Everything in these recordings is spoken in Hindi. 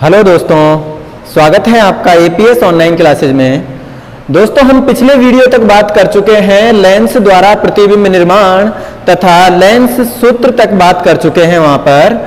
हेलो दोस्तों, स्वागत है आपका एपीएस ऑनलाइन क्लासेज में। दोस्तों, हम पिछले वीडियो तक बात कर चुके हैं लेंस द्वारा प्रतिबिंब निर्माण तथा लेंस सूत्र तक बात कर चुके हैं। वहां पर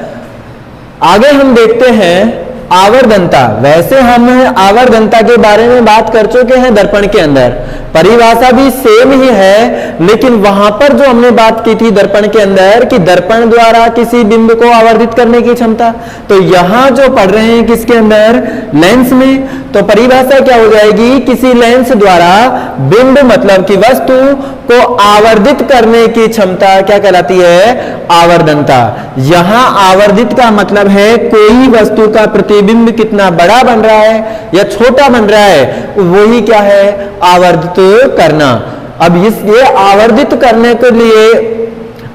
आगे हम देखते हैं आवर्धनता। वैसे हम आवर्धनता के बारे में बात कर चुके हैं दर्पण के अंदर, परिभाषा भी सेम ही है, लेकिन वहां पर जो हमने बात की थी दर्पण के अंदर कि दर्पण द्वारा किसी बिंब को आवर्धित करने की क्षमता, तो यहां जो पढ़ रहे हैं किसके अंदर, लेंस में, तो परिभाषा क्या हो जाएगी, किसी लेंस द्वारा बिंब मतलब कि वस्तु को आवर्धित करने की क्षमता क्या कहलाती है, आवर्धनता। यहां आवर्धित का मतलब है कोई वस्तु का प्रतिबिंब कितना बड़ा बन रहा है या छोटा बन रहा है, वही क्या है, आवर्धित करना। अब ये आवर्धित करने के लिए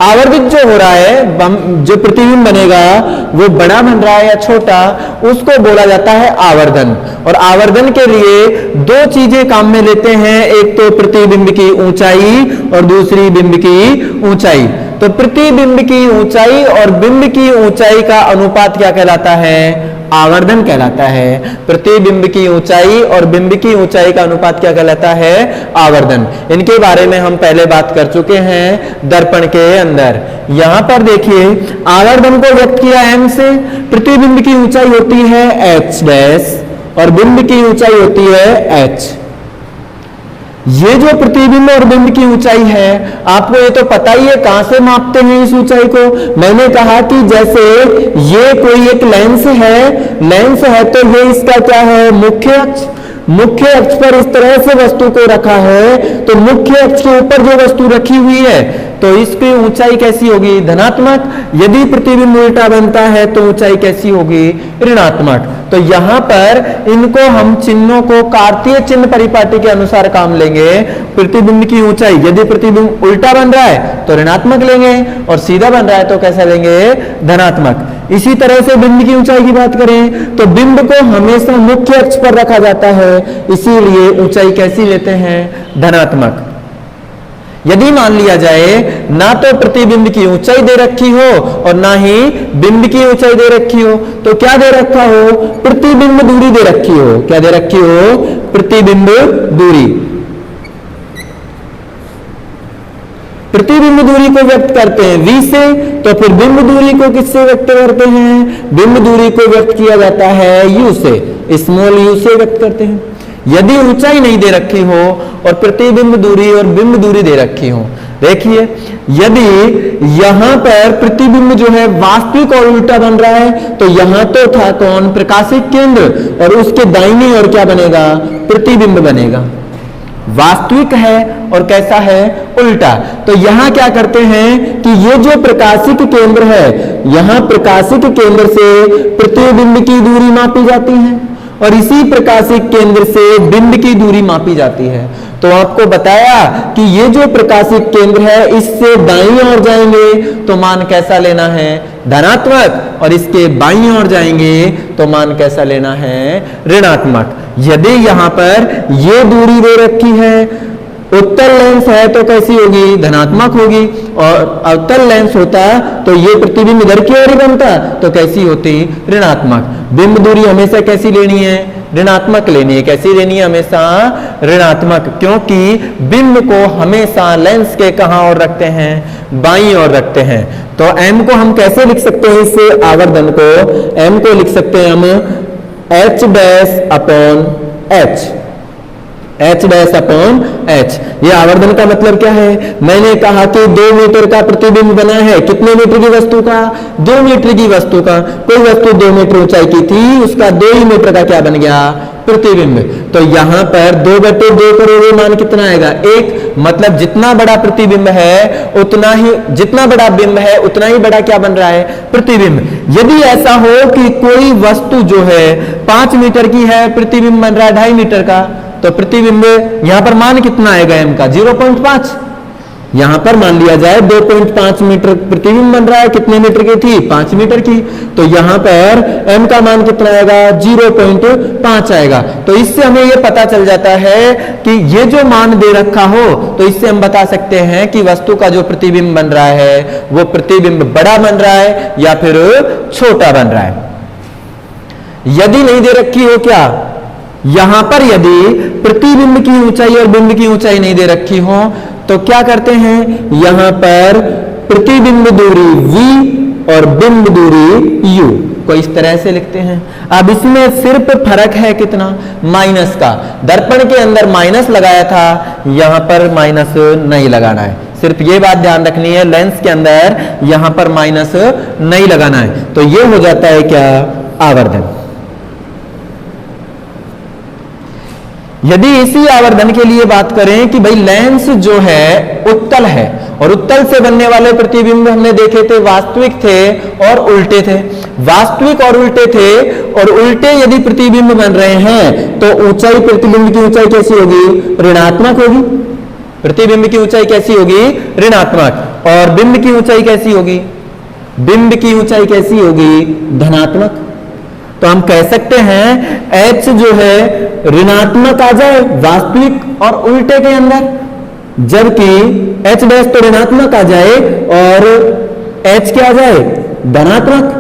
आवर्धित जो हो रहा है, जो प्रतिबिंब बनेगा वो बड़ा बन रहा है या छोटा, उसको बोला जाता है आवर्धन। और आवर्धन के लिए दो चीजें काम में लेते हैं, एक तो प्रतिबिंब की ऊंचाई और दूसरी बिंब की ऊंचाई। तो प्रतिबिंब की ऊंचाई और बिंब की ऊंचाई का अनुपात क्या कहलाता है, आवर्धन कहलाता है। प्रतिबिंब की ऊंचाई और बिंब की ऊंचाई का अनुपात क्या कहलाता है, आवर्धन। इनके बारे में हम पहले बात कर चुके हैं दर्पण के अंदर। यहां पर देखिए आवर्धन को व्यक्त किया m से। प्रतिबिंब की ऊंचाई होती है h डैश और बिंब की ऊंचाई होती है h। ये जो प्रतिबिंब और बिंब की ऊंचाई है, आपको ये तो पता ही है कहां से मापते हैं इस ऊंचाई को। मैंने कहा कि जैसे ये कोई एक लेंस है तो ये इसका क्या है, मुख्य अक्ष। मुख्य अक्ष पर इस तरह से वस्तु को रखा है, तो मुख्य अक्ष के ऊपर जो वस्तु रखी हुई है तो इसकी ऊंचाई कैसी होगी, धनात्मक। यदि प्रतिबिंब उल्टा बनता है तो ऊंचाई कैसी होगी, ऋणात्मक। तो यहां पर इनको हम चिन्हों को कार्तीय चिन्ह परिपाटी के अनुसार काम लेंगे। प्रतिबिंब की ऊंचाई यदि प्रतिबिंब उल्टा बन रहा है तो ऋणात्मक लेंगे और सीधा बन रहा है तो कैसा लेंगे, धनात्मक। इसी तरह से बिंब की ऊंचाई की बात करें तो बिंब को हमेशा मुख्य अक्ष पर रखा जाता है, इसीलिए ऊंचाई कैसी लेते हैं, धनात्मक। यदि मान लिया जाए ना तो प्रतिबिंब की ऊंचाई दे रखी हो और ना ही बिंब की ऊंचाई दे रखी हो, तो क्या दे रखा हो, प्रतिबिंब दूरी दे रखी हो। क्या दे रखी हो, प्रतिबिंब दूरी। प्रतिबिंब दूरी को व्यक्त करते हैं v से, तो फिर बिंब दूरी को किससे व्यक्त करते हैं, बिंब दूरी को व्यक्त किया जाता है u से, स्मॉल u से व्यक्त करते हैं। यदि ऊंचाई नहीं दे रखी हो और प्रतिबिंब दूरी और बिंब दूरी दे रखी हो, देखिए यदि यहां पर प्रतिबिंब जो है वास्तविक और उल्टा बन रहा है तो यहां तो था कौन, प्रकाशिक केंद्र, और उसके दाहिनी ओर क्या बनेगा, प्रतिबिंब बनेगा। वास्तविक है और कैसा है, उल्टा। तो यहां क्या करते हैं कि ये जो प्रकाशिक केंद्र है, यहां प्रकाशिक केंद्र से प्रतिबिंब की दूरी मापी जाती है और इसी प्रकाशिक केंद्र से बिंब की दूरी मापी जाती है। तो आपको बताया कि ये जो प्रकाशिक केंद्र है इससे दाईं ओर जाएंगे तो मान कैसा लेना है, धनात्मक, और इसके बाईं ओर जाएंगे तो मान कैसा लेना है, ऋणात्मक। यदि यहां पर ये दूरी दे रखी है, उत्तल लेंस है तो कैसी होगी, धनात्मक होगी, और अवतल लेंस होता तो ये प्रतिबिंब इधर की ओर ही बनता तो कैसी होती, ऋणात्मक। बिंब दूरी हमेशा कैसी लेनी है, ऋणात्मक लेनी है। कैसी लेनी है, हमेशा ऋणात्मक, क्योंकि बिंब को हमेशा लेंस के कहां और रखते हैं, बाईं ओर रखते हैं। तो m को हम कैसे लिख सकते हैं, इससे आवर्धन को, m को लिख सकते हैं हम h dash upon h, h dash upon h। ये आवर्धन का मतलब क्या है, मैंने कहा कि 2 मीटर का प्रतिबिंब बना है, कितने मीटर की वस्तु का, 2 मीटर की वस्तु का। कोई वस्तु 2 मीटर ऊंचाई की थी, उसका 2 ही मीटर का क्या बन गया, प्रतिबिंब। तो यहां पर 2/2 करोगे, मान कितना आएगा, 1। मतलब जितना बड़ा प्रतिबिंब है उतना ही, जितना बड़ा बिंब है उतना ही बड़ा क्या बन रहा है, प्रतिबिंब। यदि ऐसा हो कि कोई वस्तु जो है 5 मीटर की है, प्रतिबिंब बन रहा है 2.5 मीटर का, तो प्रतिबिंब यहां पर मान कितना आएगा m का, 0.5। यहां पर मान लिया जाए 2.5 मीटर प्रतिबिंब बन रहा है, कितने मीटर की थी, 5 मीटर की, तो यहां पर m का मान कितना आएगा, 0.5 आएगा। तो इससे हमें यह पता चल जाता है कि ये जो मान दे रखा हो तो इससे हम बता सकते हैं कि वस्तु का जो प्रतिबिंब बन रहा है वो प्रतिबिंब बड़ा बन रहा है या फिर छोटा बन रहा है। यदि नहीं दे रखी हो क्या, यहां पर यदि प्रतिबिंब की ऊंचाई और बिंब की ऊंचाई नहीं दे रखी हो तो क्या करते हैं, यहां पर प्रतिबिंब दूरी v और बिंब दूरी u को इस तरह से लिखते हैं। अब इसमें सिर्फ फर्क है कितना, माइनस का। दर्पण के अंदर माइनस लगाया था, यहां पर माइनस नहीं लगाना है। सिर्फ ये बात ध्यान रखनी है, लेंस के अंदर यहां पर माइनस नहीं लगाना है। तो ये हो जाता है क्या, आवर्धन। यदि इसी आवर्धन के लिए बात करें कि भाई लेंस जो है उत्तल है और उत्तल से बनने वाले प्रतिबिंब हमने देखे थे वास्तविक थे और उल्टे थे। वास्तविक और उल्टे थे, और उल्टे यदि प्रतिबिंब बन रहे हैं तो ऊंचाई, प्रतिबिंब की ऊंचाई कैसी होगी, ऋणात्मक होगी। प्रतिबिंब की ऊंचाई कैसी होगी, ऋणात्मक। और बिंब की ऊंचाई कैसी होगी, बिंब की ऊंचाई कैसी होगी, धनात्मक। तो हम कह सकते हैं h जो है ऋणात्मक आ जाए वास्तविक और उल्टे के अंदर, जबकि h डैश तो ऋणात्मक आ जाए और h क्या आ जाए, धनात्मक।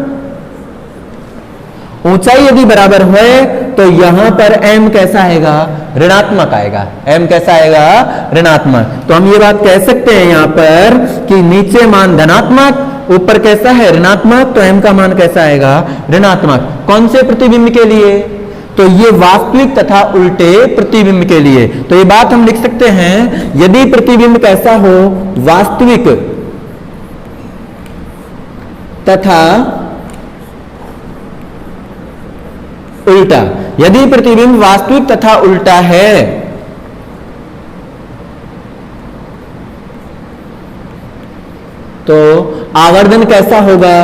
ऊंचाई यदि बराबर है तो यहां पर m कैसा आएगा, ऋणात्मक आएगा। m कैसा आएगा, ऋणात्मक। तो हम ये बात कह सकते हैं यहां पर कि नीचे मान धनात्मक, ऊपर कैसा है, ऋणात्मक। तो m का मान कैसा आएगा, ऋणात्मक। कौन से प्रतिबिंब के लिए, तो ये वास्तविक तथा उल्टे प्रतिबिंब के लिए। तो ये बात हम लिख सकते हैं, यदि प्रतिबिंब कैसा हो, वास्तविक तथा उल्टा। यदि प्रतिबिंब वास्तविक तथा उल्टा है तो आवर्धन कैसा होगा,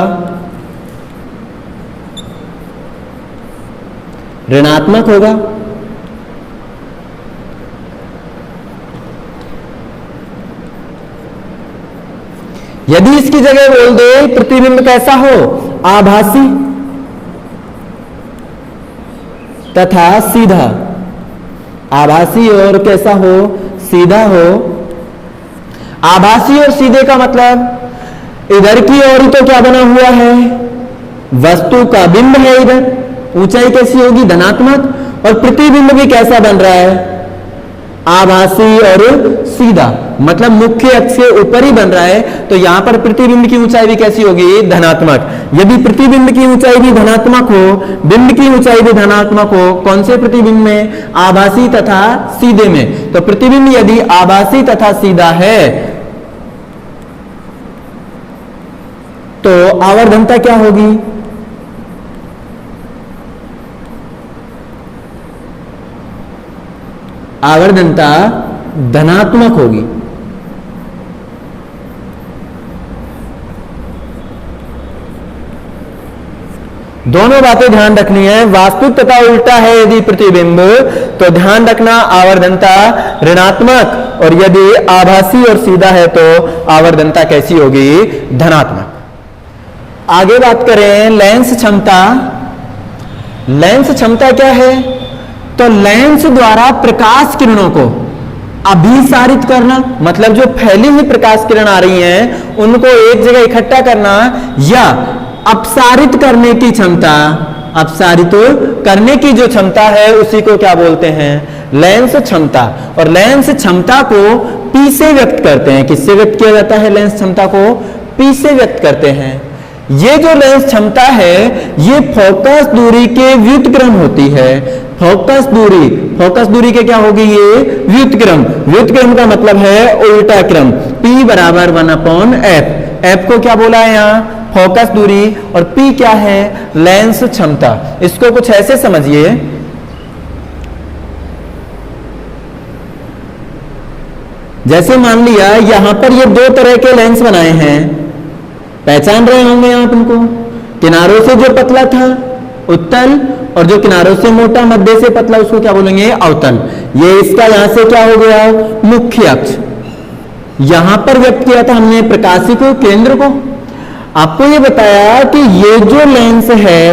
ऋणात्मक होगा। यदि इसकी जगह बोल दे प्रतिबिंब कैसा हो, आभासी तथा सीधा। आभासी और कैसा हो, सीधा हो। आभासी और सीधे का मतलब इधर की ओर ही तो क्या बना हुआ है, वस्तु का बिंब है इधर, ऊंचाई कैसी होगी, धनात्मक। और प्रतिबिंब भी कैसा बन रहा है, आभासी और सीधा, मतलब मुख्य अक्ष के ऊपर ही बन रहा है। तो यहां पर प्रतिबिंब की ऊंचाई भी कैसी होगी, धनात्मक। यदि प्रतिबिंब की ऊंचाई भी धनात्मक हो, बिंब की ऊंचाई भी धनात्मक हो, कौन से प्रतिबिंब में, आभासी तथा सीधे में। तो प्रतिबिंब यदि आभासी तथा सीधा है तो आवर्धनता क्या होगी, आवर्धनता धनात्मक होगी। दोनों बातें ध्यान रखनी है, वास्तविक तथा उल्टा है यदि प्रतिबिंब तो ध्यान रखना आवर्धनता ऋणात्मक, और यदि आभासी और सीधा है तो आवर्धनता कैसी होगी, धनात्मक। आगे बात करें लेंस क्षमता। लेंस क्षमता क्या है, तो लेंस द्वारा प्रकाश किरणों को अभिसारित करना, मतलब जो फैली हुई प्रकाश किरण आ रही हैं उनको एक जगह इकट्ठा करना, या अपसारित करने की क्षमता। अपसारित करने की जो क्षमता है उसी को क्या बोलते हैं, लेंस क्षमता। और लेंस क्षमता को P से व्यक्त करते हैं। किससे व्यक्त किया जाता है, लेंस क्षमता को P से व्यक्त करते हैं। ये जो लेंस क्षमता है ये फोकस दूरी के व्युत्क्रम होती है। फोकस दूरी के क्या होगी, ये व्युत्क्रम। व्युत्क्रम का मतलब है उल्टा क्रम। P बराबर 1/f। f को क्या बोला है यहाँ, फोकस दूरी, और P क्या है, लेंस क्षमता। इसको कुछ ऐसे समझिए, जैसे मान लिया यहां पर ये दो तरह के लेंस बनाए हैं, पहचान रहे होंगे आप इनको। किनारों से जो पतला था उत्तल, और जो किनारों से मोटा मध्य से पतला उसको क्या बोलेंगे, अवतल। ये इसका यहां से क्या हो गया, मुख्य अक्ष। यहां पर व्यक्त किया था हमने प्रकाशी को, केंद्र को। आपको ये बताया कि ये जो लेंस है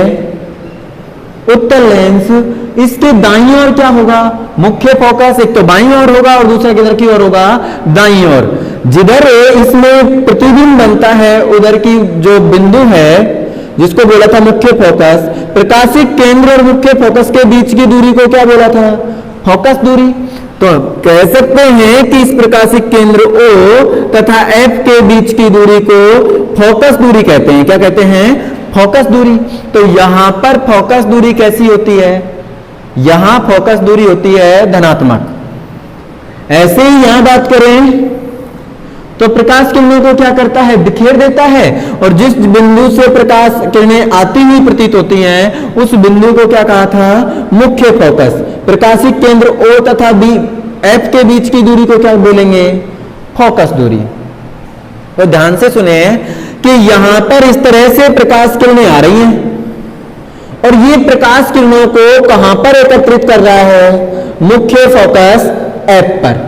उत्तल लेंस, इसके दाईं ओर क्या होगा, मुख्य फोकस एक तो बाईं ओर होगा और दूसरा किधर की ओर होगा, दाईं ओर। जिधर इसमें प्रतिबिंब बनता है उधर की जो बिंदु है जिसको बोला था मुख्य फोकस। प्रकाशिक केंद्र और मुख्य फोकस के बीच की दूरी को क्या बोला था? फोकस दूरी। तो कह सकते हैं कि इस प्रकाशिक केंद्र O तथा F के बीच की दूरी को फोकस दूरी कहते हैं। क्या कहते हैं? फोकस दूरी। तो यहां पर फोकस दूरी कैसी होती है? यहां फोकस दूरी होती है धनात्मक। ऐसे ही यहां बात करें तो प्रकाश किरणों को क्या करता है? बिखेर देता है, और जिस बिंदु से प्रकाश किरणें आती हुई प्रतीत होती हैं उस बिंदु को क्या कहा था? मुख्य फोकस। प्रकाशिक केंद्र O तथा F के बीच की दूरी को क्या बोलेंगे? फोकस दूरी। तो ध्यान से सुने कि यहां पर इस तरह से प्रकाश किरणें आ रही हैं और ये प्रकाश किरणों को कहां पर एकत्रित कर रहा है? मुख्य फोकस F पर।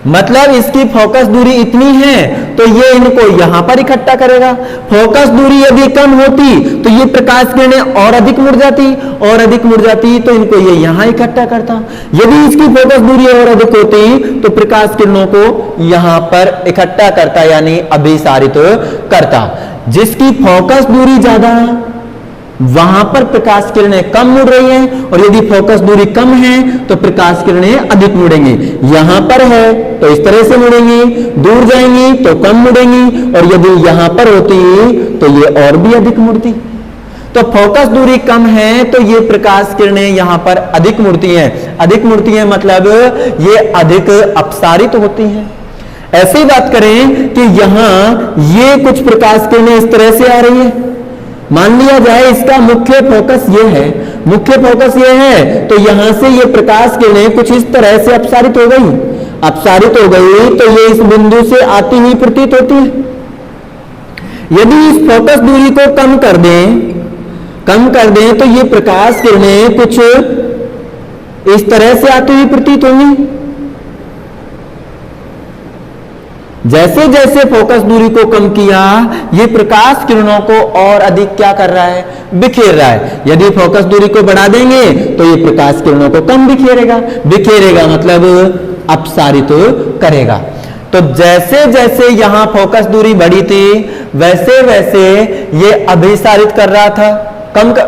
मतलब इसकी फोकस दूरी इतनी है तो ये इनको यहां पर इकट्ठा करेगा। फोकस दूरी यदि कम होती तो ये प्रकाश किरणें और अधिक मुड़ जाती तो इनको ये यहां इकट्ठा करता। यदि इसकी फोकस दूरी और अधिक होती तो प्रकाश किरणों को यहां पर इकट्ठा करता, यानी अभिसारित करता। जिसकी फोकस दूरी ज्यादा वहां पर प्रकाश किरणें कम मुड़ रही हैं, और यदि फोकस दूरी कम है तो प्रकाश किरणें अधिक मुड़ेंगी। यहां पर है तो इस तरह से मुड़ेंगी, दूर जाएंगी तो कम मुड़ेंगी, और यदि यहां पर होती तो ये और भी अधिक मुड़ती। तो फोकस दूरी कम है तो ये प्रकाश किरणें यहां पर अधिक मुड़ती हैं। अधिक मुड़ती हैं मतलब ये अधिक अपसारित होती हैं। ऐसे ही बात करें कि यहां ये कुछ प्रकाश किरणें इस तरह से आ रही है। मान लिया जाए इसका मुख्य फोकस ये है, मुख्य फोकस ये है, तो यहां से ये प्रकाश किरणें कुछ इस तरह से अपसारित हो गई तो ये इस बिंदु से आती हुई प्रतीत होती है। यदि इस फोकस दूरी को कम कर दें तो ये प्रकाश किरणें कुछ इस तरह से आती हुई प्रतीत होंगी। जैसे जैसे फोकस दूरी को कम किया ये प्रकाश किरणों को और अधिक क्या कर रहा है? बिखेर रहा है। यदि फोकस दूरी को बढ़ा देंगे तो ये प्रकाश किरणों को कम बिखेरेगा मतलब अपसारित करेगा। तो जैसे जैसे यहां फोकस दूरी बढ़ी थी वैसे वैसे ये अभिसारित कर रहा था,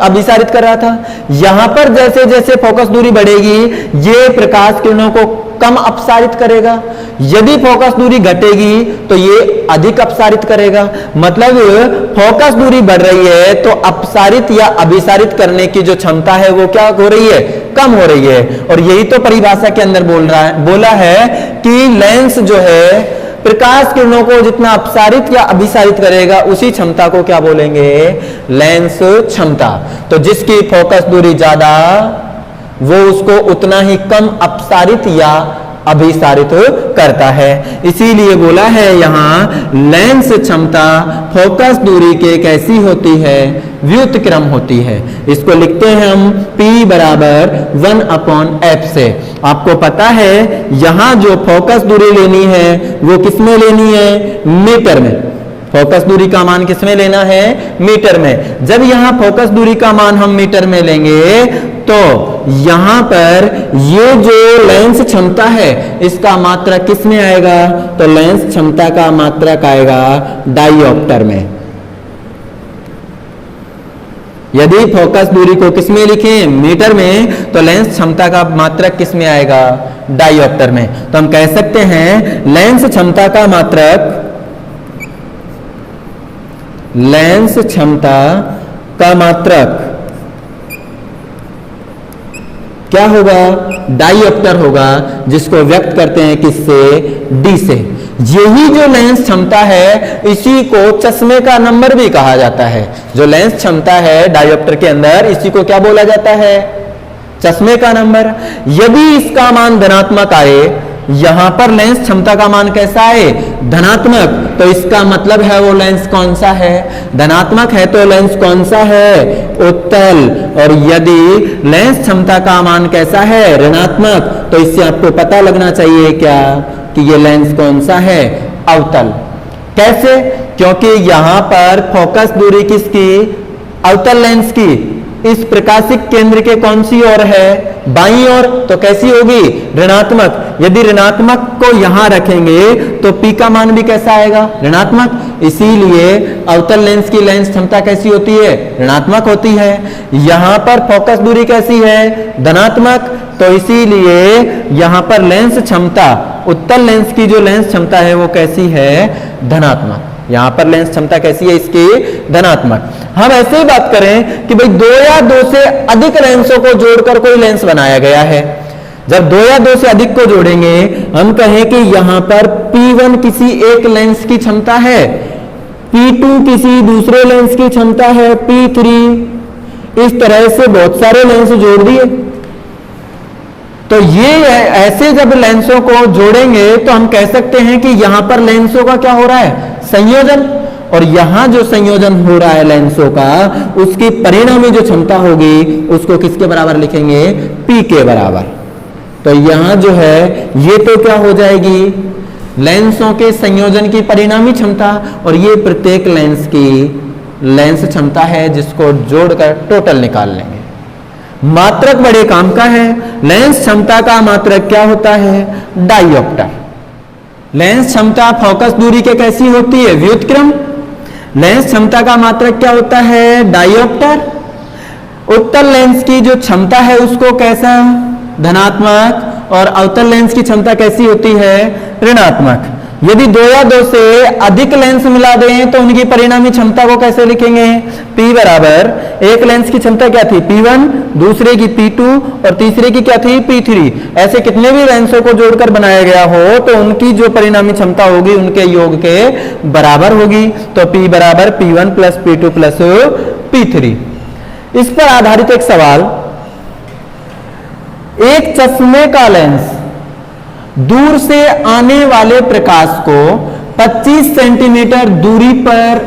अभिसारित कर रहा था। यहां पर जैसे जैसे फोकस दूरी बढ़ेगी ये प्रकाश किरणों को कम अपसारित करेगा। यदि फोकस दूरी घटेगी तो ये अधिक अपसारित करेगा। मतलब फोकस दूरी बढ़ रही है तो अपसारित या अभिसारित करने की जो क्षमता है वो क्या हो रही है? कम हो रही है। और यही तो परिभाषा के अंदर बोला है कि लेंस जो है प्रकाश किरणों को जितना अपसारित या अभिसारित करेगा उसी क्षमता को क्या बोलेंगे? लेंस क्षमता। तो जिसकी फोकस दूरी ज्यादा वो उसको उतना ही कम अपसारित या अभिसारित करता है। इसीलिए बोला है यहां लेंस क्षमता फोकस दूरी के कैसी होती है? व्युत्क्रम होती है। इसको लिखते हैं हम P बराबर 1/f से। आपको पता है यहां जो फोकस दूरी लेनी है वो किसमें लेनी है? मीटर में। फोकस दूरी का मान किसमें लेना है? मीटर में। जब यहां फोकस दूरी का मान हम मीटर में लेंगे तो यहां पर ये जो लेंस क्षमता है इसका मात्रक किसमें आएगा? तो लेंस क्षमता का मात्रक आएगा डायोप्टर में। यदि फोकस दूरी को किसमें लिखें? मीटर में, तो लेंस क्षमता का मात्रक किसमें आएगा? डायोप्टर में। तो हम कह सकते हैं लेंस क्षमता का मात्रक, लेंस क्षमता का मात्रक क्या होगा? डायोप्टर होगा, जिसको व्यक्त करते हैं किससे? D से। यही जो लेंस क्षमता है इसी को चश्मे का नंबर भी कहा जाता है। जो लेंस क्षमता है डायोप्टर के अंदर इसी को क्या बोला जाता है? चश्मे का नंबर। यदि इसका मान धनात्मक आए, यहां पर लेंस क्षमता का मान कैसा है? धनात्मक, तो इसका मतलब है वो लेंस कौन सा है? धनात्मक है तो लेंस कौन सा है? उत्तल। और यदि लेंस क्षमता का मान कैसा है? ऋणात्मक, तो इससे आपको पता लगना चाहिए क्या कि ये लेंस कौन सा है? अवतल। कैसे? क्योंकि यहां पर फोकस दूरी किसकी? अवतल लेंस की। इस प्रकाशिक केंद्र के कौन सी ओर है, बाईं ओर, तो कैसी होगी, ऋणात्मक। यदि ऋणात्मक को यहां रखेंगे तो P का मान भी कैसा आएगा, ऋणात्मक। इसीलिए अवतल लेंस की लेंस क्षमता कैसी होती है, ऋणात्मक होती है। यहां पर फोकस दूरी कैसी है, धनात्मक, तो इसीलिए यहां पर लेंस क्षमता, उत्तल लेंस की जो लेंस क्षमता है वो कैसी है, धनात्मक। यहां पर लेंस क्षमता कैसी है इसकी, धनात्मक। हम ऐसे ही बात करें कि भाई दो या दो से अधिक लेंसों को जोड़कर कोई लेंस बनाया गया है। जब दो या दो से अधिक को जोड़ेंगे, हम कहें कि यहां पर P1 किसी एक लेंस की क्षमता है, P2 किसी दूसरे लेंस की क्षमता है, P3, इस तरह से बहुत सारे लेंस जोड़ दिए। तो ये ऐसे जब लेंसों को जोड़ेंगे तो हम कह सकते हैं कि यहां पर लेंसों का क्या हो रहा है, संयोजन। और यहां जो संयोजन हो रहा है लेंसों का, उसकी परिणामी जो क्षमता होगी उसको किसके बराबर लिखेंगे, P के बराबर। तो यहां जो है ये तो क्या हो जाएगी, लेंसों के संयोजन की परिणामी क्षमता, और ये प्रत्येक लेंस की लेंस क्षमता है जिसको जोड़कर टोटल निकाल लेंगे। मात्रक बड़े काम का है। लेंस क्षमता का मात्रक क्या होता है, डायोप्टर। लेंस क्षमता फोकस दूरी के कैसी होती है, व्युत्क्रम। लेंस क्षमता का मात्रक क्या होता है, डायोप्टर। उत्तल लेंस की जो क्षमता है उसको कैसा, धनात्मक, और अवतल लेंस की क्षमता कैसी होती है, ऋणात्मक। यदि दो या दो से अधिक लेंस मिला दें तो उनकी परिणामी क्षमता को कैसे लिखेंगे, P बराबर, एक लेंस की क्षमता क्या थी, P1, दूसरे की P2 और तीसरे की क्या थी, P3। ऐसे कितने भी लेंसों को जोड़कर बनाया गया हो तो उनकी जो परिणामी क्षमता होगी उनके योग के बराबर होगी। तो P बराबर P1 plus P2 plus P3। इस पर आधारित एक सवाल, एक चश्मे का लेंस दूर से आने वाले प्रकाश को 25 सेंटीमीटर दूरी पर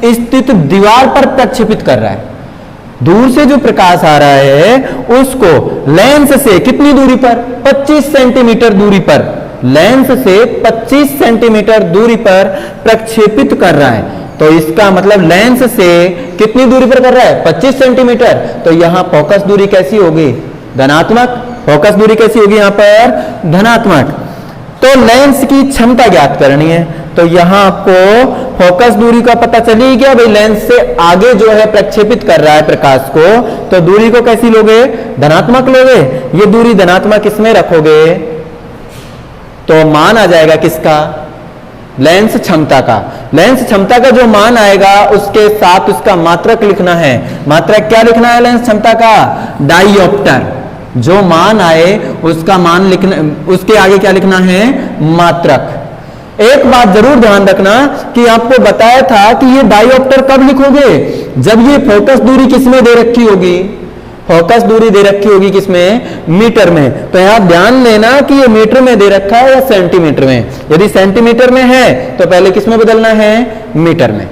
स्थित दीवार पर प्रक्षेपित कर रहा है। दूर से जो प्रकाश आ रहा है उसको लेंस से कितनी दूरी पर, 25 सेंटीमीटर दूरी पर, लेंस से 25 सेंटीमीटर दूरी पर प्रक्षेपित कर रहा है। तो इसका मतलब लेंस से कितनी दूरी पर कर रहा है, 25 सेंटीमीटर। तो यहां फोकस दूरी कैसी होगी, धनात्मक। फोकस दूरी कैसी होगी यहां पर, धनात्मक। तो लेंस की क्षमता ज्ञात करनी है। तो यहां आपको फोकस दूरी का पता चल ही गया, भाई लेंस से आगे जो है प्रक्षेपित कर रहा है प्रकाश को, तो दूरी को कैसी लोगे, धनात्मक लोगे। ये दूरी धनात्मक इसमें रखोगे तो मान आ जाएगा किसका, लेंस क्षमता का। लेंस क्षमता का जो मान आएगा उसके साथ उसका मात्रक लिखना है। मात्रक क्या लिखना है लेंस क्षमता का, डायोप्टर। जो मान आए उसका मान लिखना, उसके आगे क्या लिखना है, मात्रक। एक बात जरूर ध्यान रखना कि आपको बताया था कि ये डायोप्टर कब लिखोगे, जब ये फोकस दूरी किसमें दे रखी होगी, फोकस दूरी दे रखी होगी किसमें, मीटर में। तो यहां ध्यान देना कि ये मीटर में दे रखा है या सेंटीमीटर में। यदि सेंटीमीटर में है तो पहले किसमें बदलना है, मीटर में।